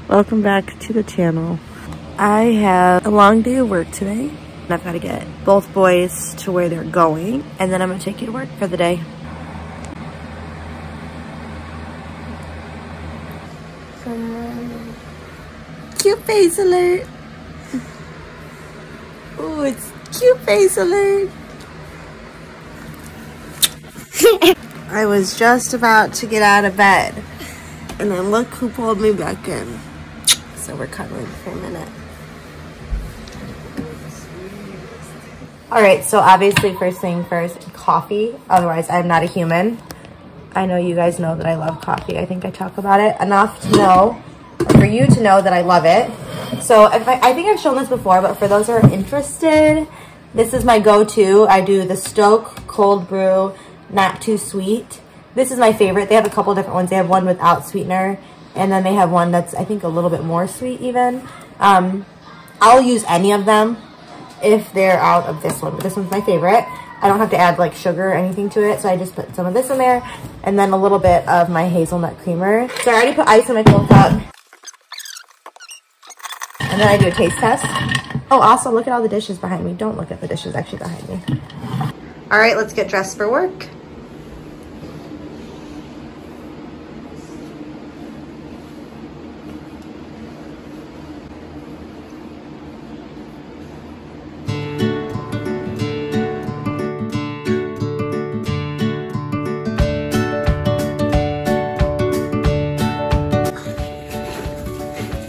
Welcome back to the channel. I have a long day of work today. I've got to get both boys to where they're going, and then I'm going to take you to work for the day. Cute face alert. Oh, it's cute face alert. I was just about to get out of bed, and then look who pulled me back in. So we're cuddling for a minute. All right, so obviously first thing first, coffee. Otherwise, I'm not a human. I know you guys know that I love coffee. I think I talk about it enough to know, for you to know that I love it. So I think I've shown this before, but for those who are interested, this is my go-to. I do the Stoke cold brew, not too sweet. This is my favorite. They have a couple different ones. They have one without sweetener, and then they have one that's, I think, a little bit more sweet even. I'll use any of them if they're out of this one, but this one's my favorite. I don't have to add like sugar or anything to it, so I just put some of this in there, and then a little bit of my hazelnut creamer. So I already put ice in my cold cup, and then I do a taste test. Oh, also look at all the dishes behind me. Don't look at the dishes actually behind me. All right, let's get dressed for work.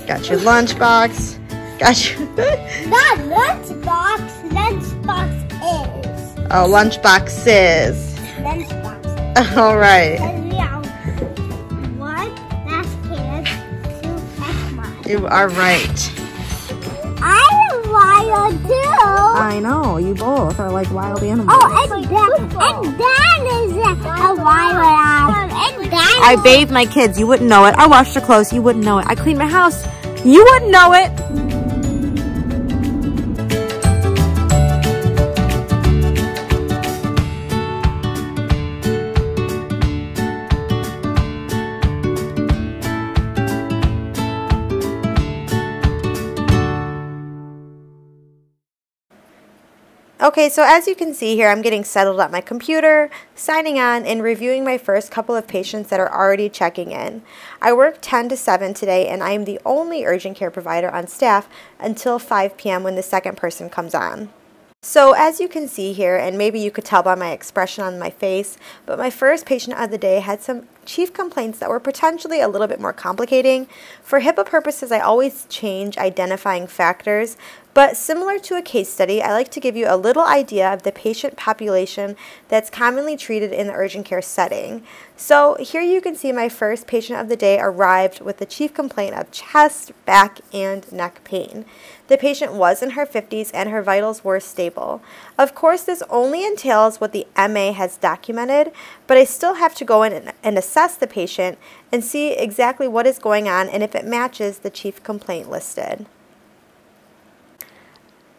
Got your lunchbox. Got your... Not lunchbox. Lunchbox is. Oh, lunchboxes. Lunchbox. All right. One, that's kids. Two, that's mine. You are right. I'm wild too. I know. You both are like wild animals. Oh, and Dan is a wild animal. And Dan. I bathe my kids. You wouldn't know it. I wash their clothes. You wouldn't know it. I clean my house. You wouldn't know it. Okay, so as you can see here, I'm getting settled at my computer, signing on, and reviewing my first couple of patients that are already checking in. I work 10 to 7 today, and I am the only urgent care provider on staff until 5 p.m. when the second person comes on. So as you can see here, and maybe you could tell by my expression on my face, but my first patient of the day had some chief complaints that were potentially a little bit more complicating. For HIPAA purposes, I always change identifying factors, but similar to a case study, I like to give you a little idea of the patient population that's commonly treated in the urgent care setting. So here you can see my first patient of the day arrived with the chief complaint of chest, back, and neck pain. The patient was in her 50s and her vitals were stable. Of course, this only entails what the MA has documented, but I still have to go in and assess the patient and see exactly what is going on and if it matches the chief complaint listed.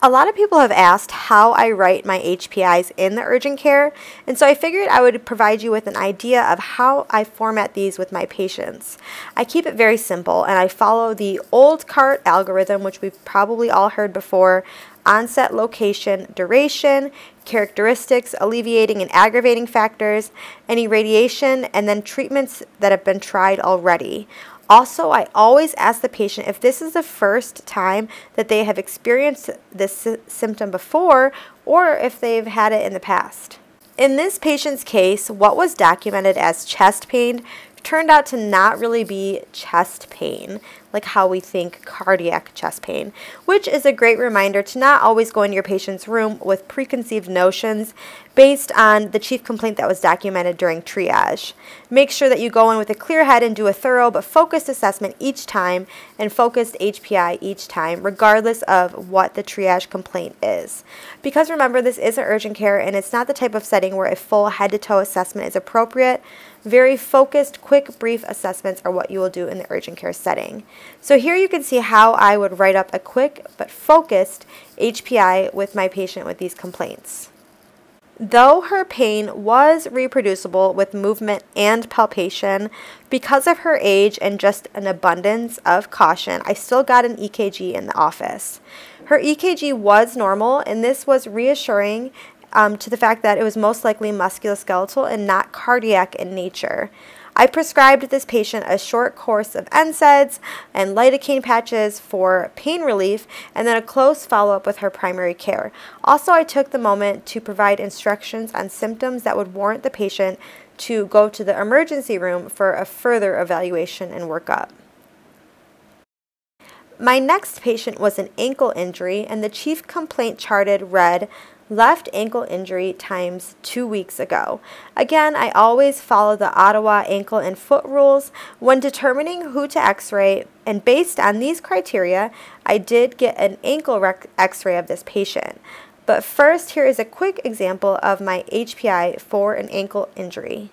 A lot of people have asked how I write my HPIs in the urgent care, and so I figured I would provide you with an idea of how I format these with my patients. I keep it very simple, and I follow the old CART algorithm, which we've probably all heard before: onset, location, duration, characteristics, alleviating and aggravating factors, any radiation, and then treatments that have been tried already. Also, I always ask the patient if this is the first time that they have experienced this symptom before or if they've had it in the past. In this patient's case, what was documented as chest pain turned out to not really be chest pain, like how we think cardiac chest pain, which is a great reminder to not always go into your patient's room with preconceived notions based on the chief complaint that was documented during triage. Make sure that you go in with a clear head and do a thorough but focused assessment each time and focused HPI each time, regardless of what the triage complaint is. Because remember, this isn't urgent care and it's not the type of setting where a full head-to-toe assessment is appropriate. Very focused, quick, brief assessments are what you will do in the urgent care setting. So here you can see how I would write up a quick but focused HPI with my patient with these complaints. Though her pain was reproducible with movement and palpation, because of her age and just an abundance of caution, I still got an EKG in the office. Her EKG was normal, and this was reassuring to the fact that it was most likely musculoskeletal and not cardiac in nature. I prescribed this patient a short course of NSAIDs and lidocaine patches for pain relief, and then a close follow-up with her primary care. Also, I took the moment to provide instructions on symptoms that would warrant the patient to go to the emergency room for a further evaluation and workup. My next patient was an ankle injury, and the chief complaint charted read, "Left ankle injury times 2 weeks ago." Again, I always follow the Ottawa ankle and foot rules when determining who to x-ray, and based on these criteria, I did get an ankle x-ray of this patient. But first, here is a quick example of my HPI for an ankle injury.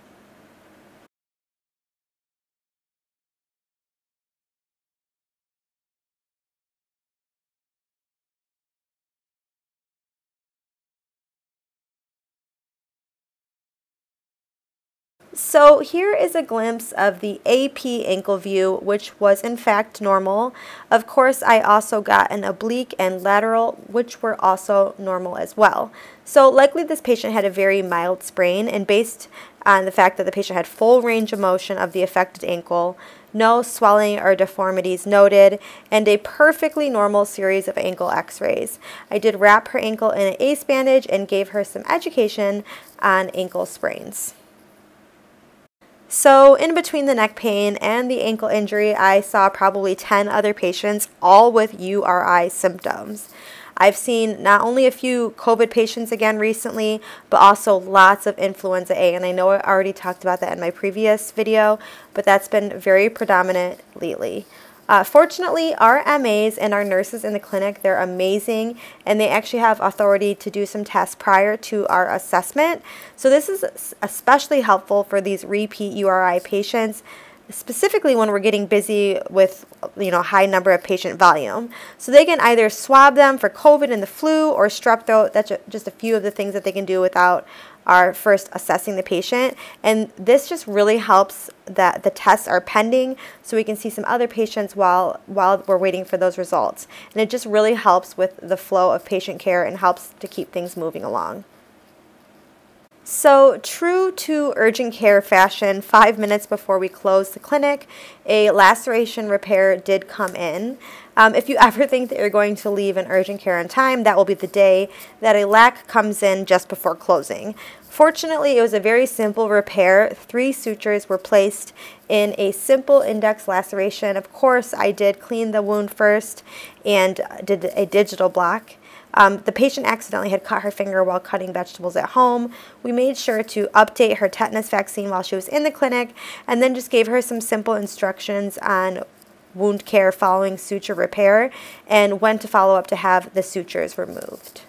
So here is a glimpse of the AP ankle view, which was in fact normal. Of course, I also got an oblique and lateral, which were also normal as well. So likely this patient had a very mild sprain, and based on the fact that the patient had full range of motion of the affected ankle, no swelling or deformities noted, and a perfectly normal series of ankle x-rays. I did wrap her ankle in an ACE bandage and gave her some education on ankle sprains. So in between the neck pain and the ankle injury, I saw probably 10 other patients, all with URI symptoms. I've seen not only a few COVID patients again recently, but also lots of influenza A. And I know I already talked about that in my previous video, but that's been very predominant lately. Fortunately, our MAs and our nurses in the clinic, they're amazing, and they actually have authority to do some tests prior to our assessment. So this is especially helpful for these repeat URI patients, specifically when we're getting busy with high number of patient volume. So they can either swab them for COVID and the flu or strep throat. That's just a few of the things that they can do without our first assessing the patient, and this just really helps that the tests are pending so we can see some other patients while we're waiting for those results, and it just really helps with the flow of patient care and helps to keep things moving along. So true to urgent care fashion, 5 minutes before we closed the clinic, a laceration repair did come in. If you ever think that you're going to leave an urgent care on time, that will be the day that a lac comes in just before closing. Fortunately, it was a very simple repair. 3 sutures were placed in a simple index laceration. Of course, I did clean the wound first and did a digital block. The patient accidentally had cut her finger while cutting vegetables at home. We made sure to update her tetanus vaccine while she was in the clinic, and then just gave her some simple instructions on wound care following suture repair and when to follow up to have the sutures removed.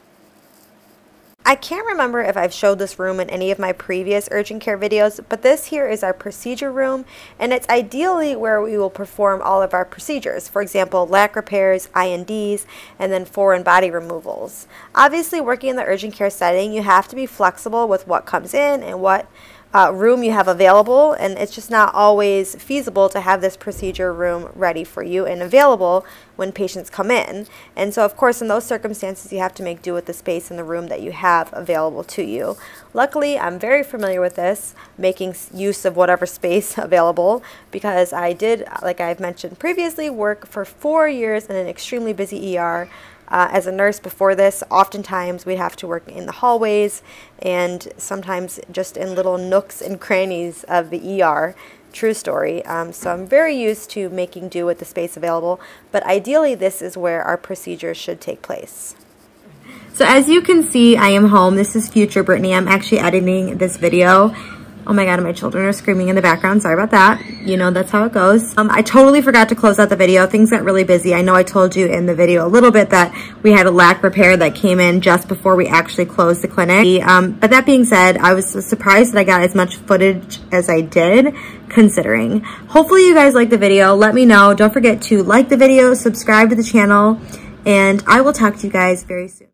I can't remember if I've showed this room in any of my previous urgent care videos, but this here is our procedure room, and it's ideally where we will perform all of our procedures. For example, lac repairs, INDs, and then foreign body removals. Obviously, working in the urgent care setting, you have to be flexible with what comes in and what room you have available, and it's just not always feasible to have this procedure room ready for you and available when patients come in. And so of course in those circumstances you have to make do with the space in the room that you have available to you. Luckily, I'm very familiar with this, making use of whatever space available, because I did, like I've mentioned previously, work for 4 years in an extremely busy ER. As a nurse before this, oftentimes we'd have to work in the hallways and sometimes just in little nooks and crannies of the ER. True story. So I'm very used to making do with the space available, but ideally this is where our procedures should take place. So as you can see, I am home. This is future Brittany. I'm actually editing this video. Oh my God, my children are screaming in the background. Sorry about that. You know, that's how it goes. I totally forgot to close out the video. Things got really busy. I know I told you in the video a little bit that we had a lac repair that came in just before we actually closed the clinic. But that being said, I was surprised that I got as much footage as I did, considering. Hopefully you guys liked the video. Let me know. Don't forget to like the video, subscribe to the channel, and I will talk to you guys very soon.